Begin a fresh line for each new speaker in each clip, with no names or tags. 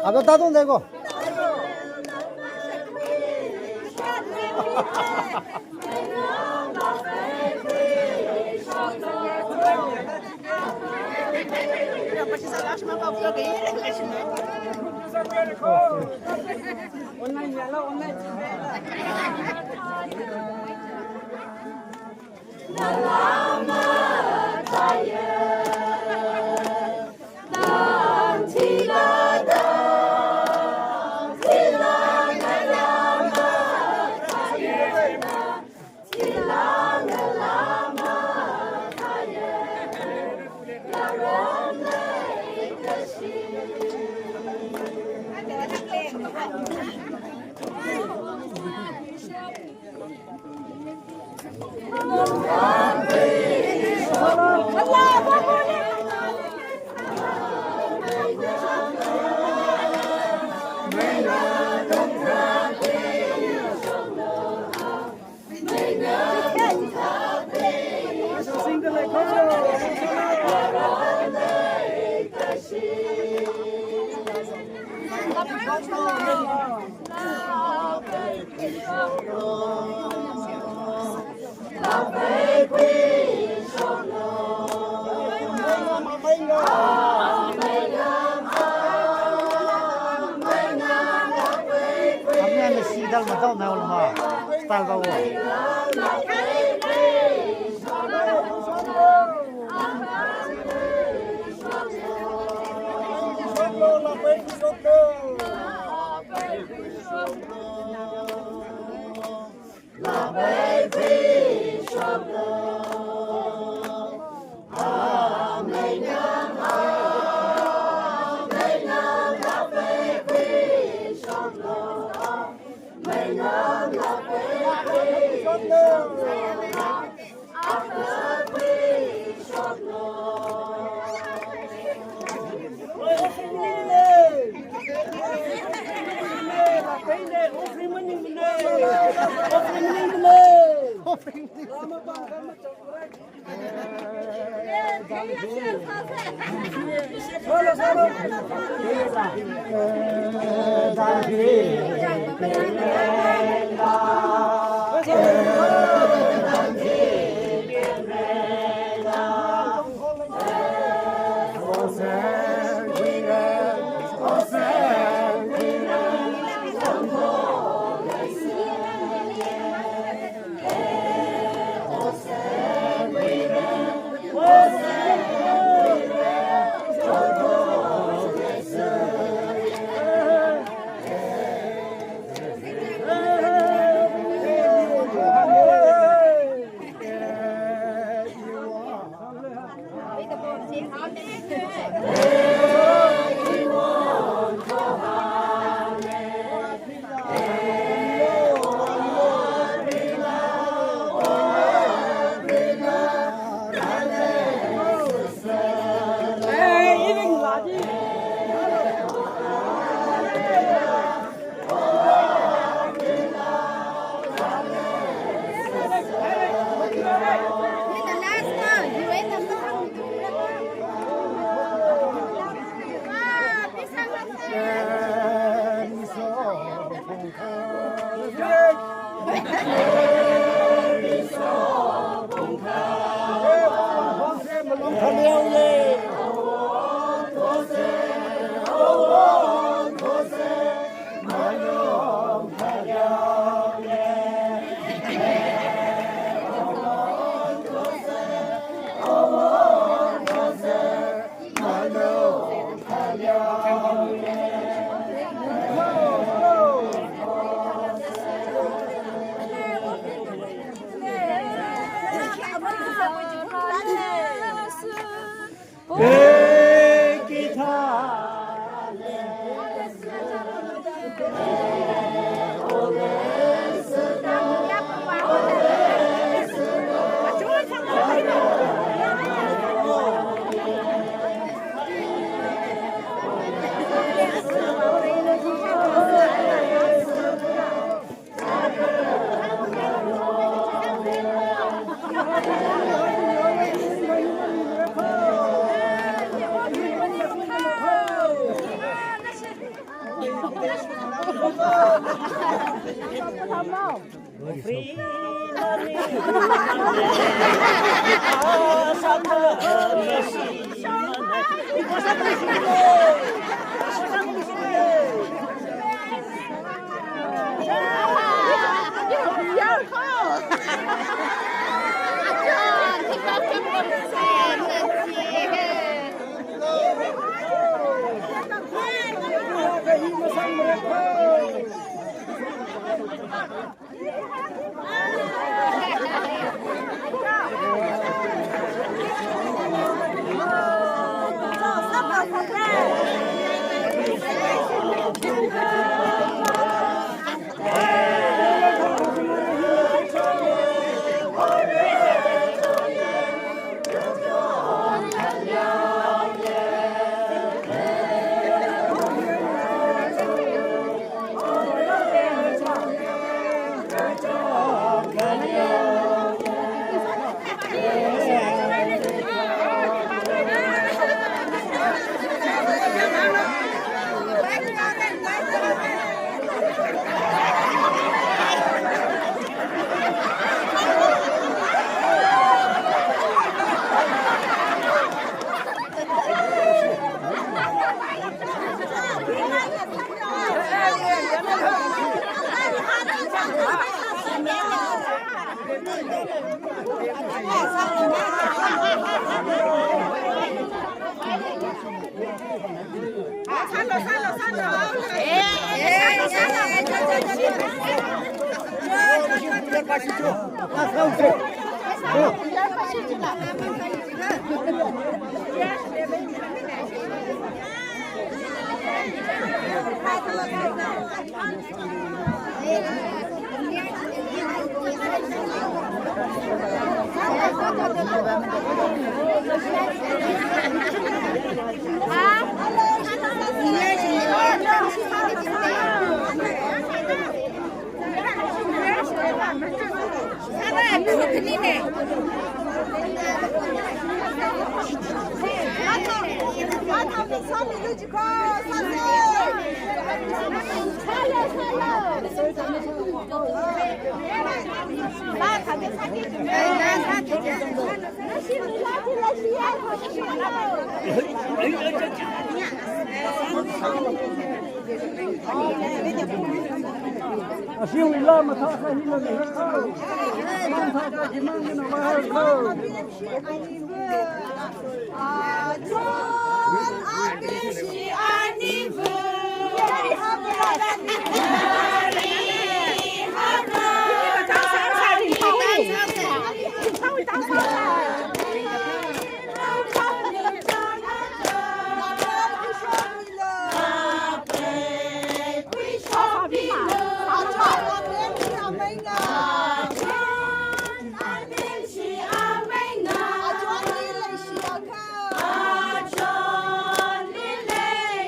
아빠 따도 되고.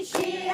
She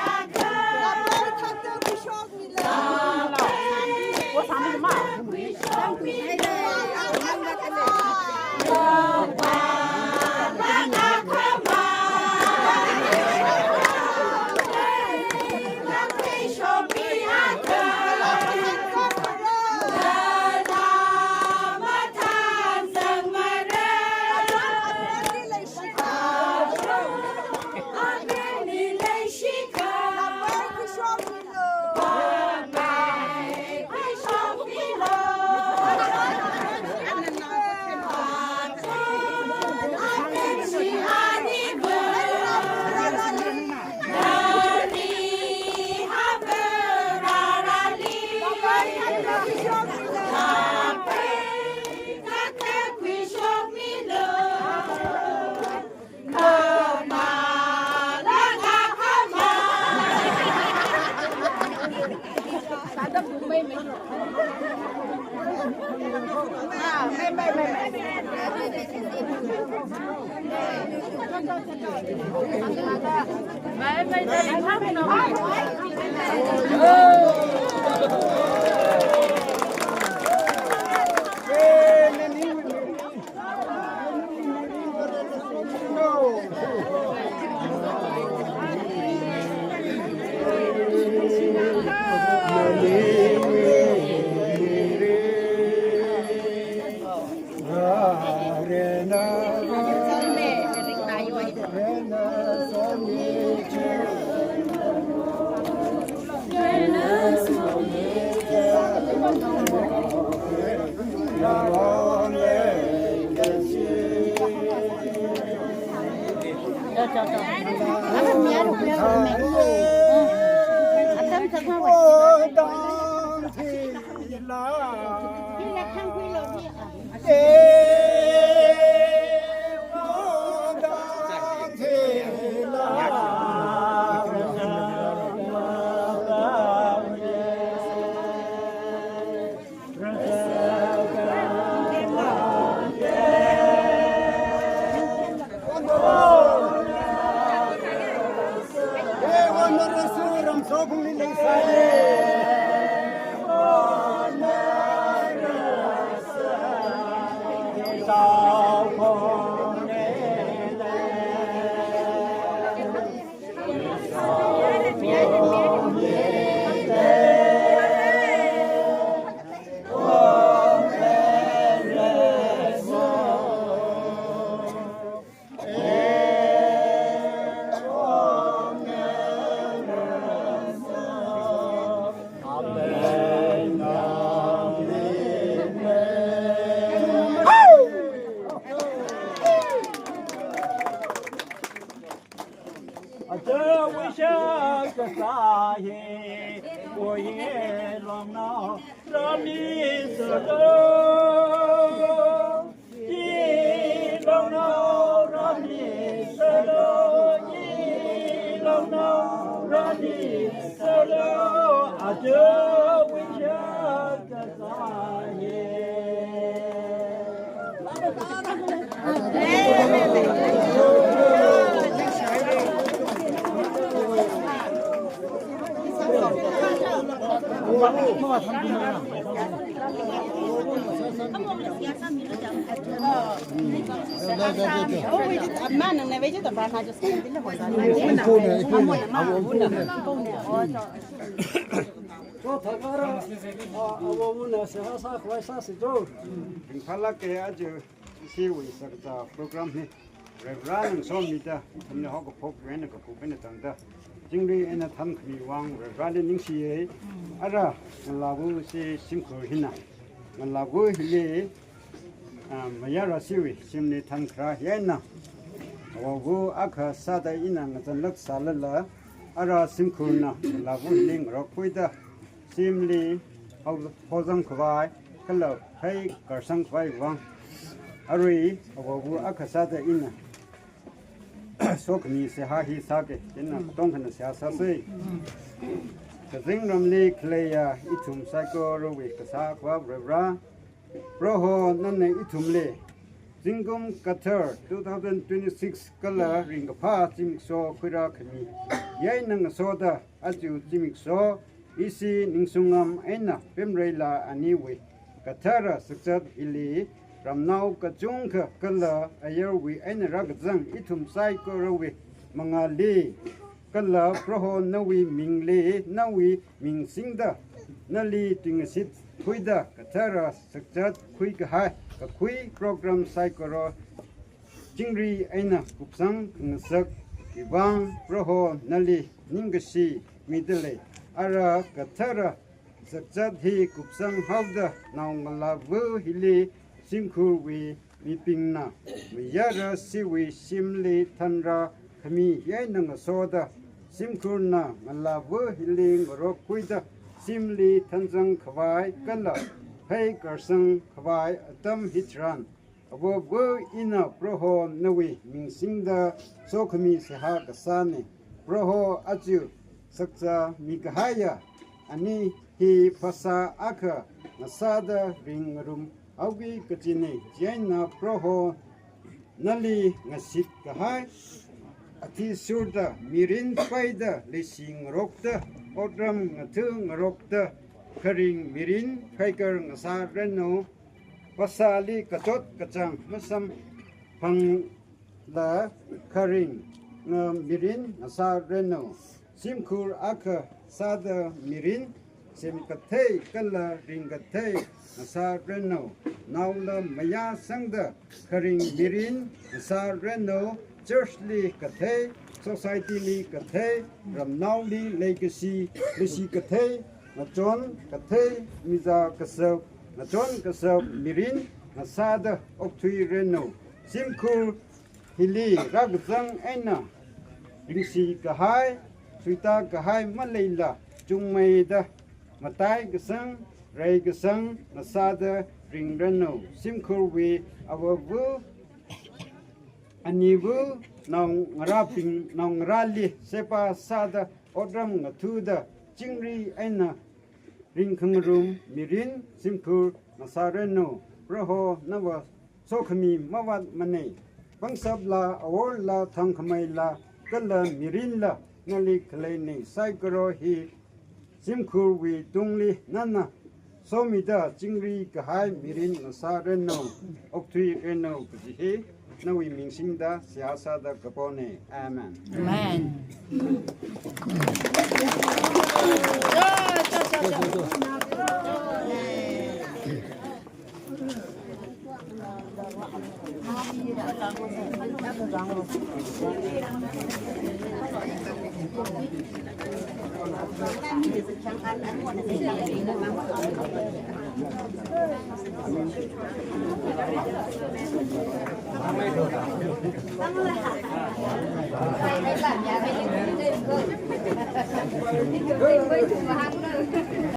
program ni Reverend Somita from the Hog Pop when the Kupin Tanda Jingri and a thanvakhami wang Reverend Ningthi Ara Ngalava si simko hina Ngalava hili mayara siwi simni thanvakhra eina awui aka sada eina ngatanlak salala ara simkhuna Ngalava hili ngrokpuida simli hozang kuphai Laphei karsang kuphai wang awui awui aka sada eina sokni se ha hi sake inna tongkhana se asase kazing ramli kleya itum psycho rowi kasa kwa bra proho nanne itumle jingum katharra 2026 kala ring pha chimik so khira khami yai nang soda aju chimik so isi Dyanksungam eina Pemreila aniwui katharra shakzat ili ramnau kachung kala ayarwi eina ragzang itum psycho rowi mangali kala proho nawi mingle nawi mingsingda nali tingasit kuida katharra shakzat kui kahai ka kui program psycho jingri eina kupsang ngsak ibang proho nali ningasi midele ara katharra shakzat hi kupsang havda ngalava hili simkhuwi mipingna mayara siwi shili thanvakhami yainang soda simkhurna ngalava hili ngorokpuida simli thanjang khwai kala phei karsang khwai atam hitran abo ina proho nawi mingsingda sokhami seha kasane proho aju sakcha mikahaya ani hi phasa aka nasada ringrum awui kachine jaina proho nali ngasit kahai ati surda mirin paida lising rokta odram ngatung rokta karing mirin kaikar ngasa reno pasali katot kacang masam pang la karing mirin ngasa reno simkur aka sada mirin sim kathei kala ring kathei ngasa reno naula maya sangda karing mirin ngasa reno churchly kathei society li kathei ramnauli legacy lisi kathei nachon kathei miza kasaw nachon kasaw mirin ngasa okthui reno simkur hili ragzang eina ringsi kahai suita kahai malayla jungmaida matai gesang rai gesang nasada ringrano simkurwi awabu aniwui nong ngaraping nong ngrali sepa sada odram ngatuda chingri eina ringkhangrum mirin simkur nasareno roho nawa sokhami mawat mane bangsab la awor la thanvakhami la kala mirin la ngali khlaini saikro hi simkur wi tungli nana somida chingri kahai mirin nasareno okthui reno kuji nawi mingsingda siyasada kapone amen
amen
Hãy subscribe cho kênh Ghiền Mì Gõ để không bỏ lỡ những video hấp dẫn.